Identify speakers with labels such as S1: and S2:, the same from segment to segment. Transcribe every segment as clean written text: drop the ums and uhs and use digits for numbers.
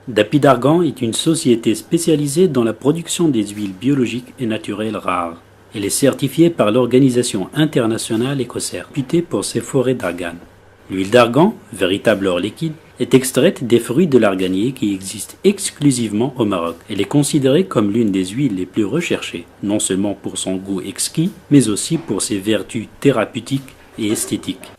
S1: Dapidargan est une société spécialisée dans la production des huiles biologiques et naturelles rares. Elle est certifiée par l'Organisation internationale Ecocer, réputée pour ses forêts d'argan. L'huile d'argan, véritable or liquide, est extraite des fruits de l'arganier qui existent exclusivement au Maroc. Elle est considérée comme l'une des huiles les plus recherchées, non seulement pour son goût exquis, mais aussi pour ses vertus thérapeutiques et esthétiques.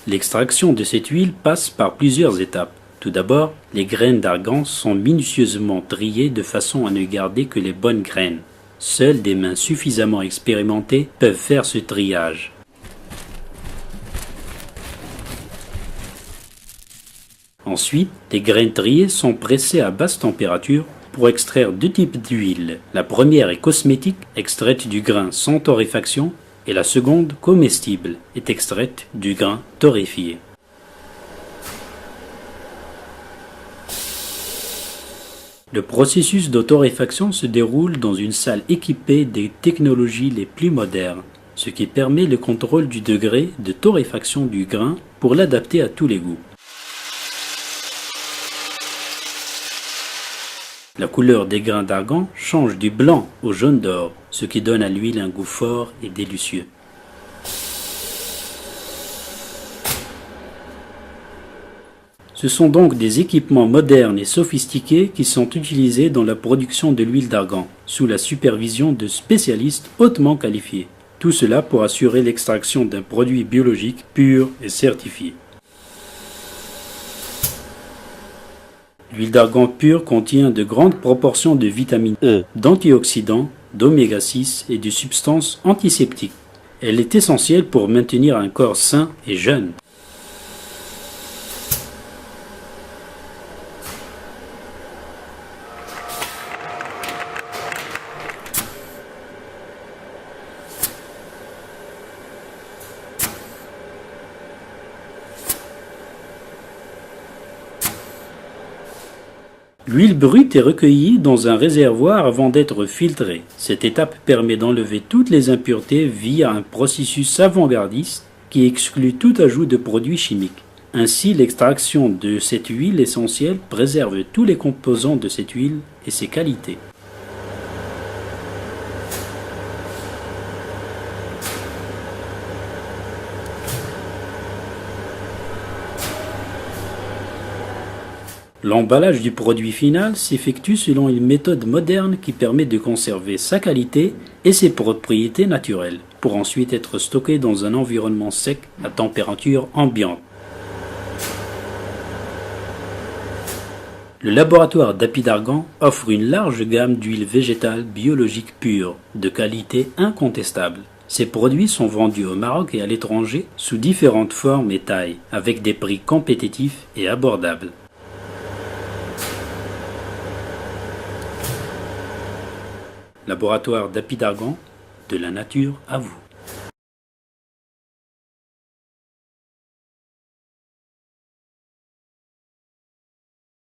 S1: L'extraction de cette huile passe par plusieurs étapes. Tout d'abord, les graines d'argan sont minutieusement triées de façon à ne garder que les bonnes graines. Seules des mains suffisamment expérimentées peuvent faire ce triage. Ensuite, les graines triées sont pressées à basse température pour extraire deux types d'huile. La première est cosmétique, extraite du grain sans torréfaction, et la seconde, comestible, est extraite du grain torréfié. Le processus de torréfaction se déroule dans une salle équipée des technologies les plus modernes, ce qui permet le contrôle du degré de torréfaction du grain pour l'adapter à tous les goûts. La couleur des grains d'argan change du blanc au jaune d'or, ce qui donne à l'huile un goût fort et délicieux. Ce sont donc des équipements modernes et sophistiqués qui sont utilisés dans la production de l'huile d'argan, sous la supervision de spécialistes hautement qualifiés. Tout cela pour assurer l'extraction d'un produit biologique pur et certifié. L'huile d'argan pure contient de grandes proportions de vitamine E, d'antioxydants, d'oméga 6 et de substances antiseptiques. Elle est essentielle pour maintenir un corps sain et jeune. L'huile brute est recueillie dans un réservoir avant d'être filtrée. Cette étape permet d'enlever toutes les impuretés via un processus avant-gardiste qui exclut tout ajout de produits chimiques. Ainsi, l'extraction de cette huile essentielle préserve tous les composants de cette huile et ses qualités. L'emballage du produit final s'effectue selon une méthode moderne qui permet de conserver sa qualité et ses propriétés naturelles, pour ensuite être stocké dans un environnement sec à température ambiante. Le laboratoire Dapidargan offre une large gamme d'huiles végétales biologiques pures, de qualité incontestable. Ces produits sont vendus au Maroc et à l'étranger sous différentes formes et tailles, avec des prix compétitifs et abordables. Laboratoire Dapidargan, de la nature à vous.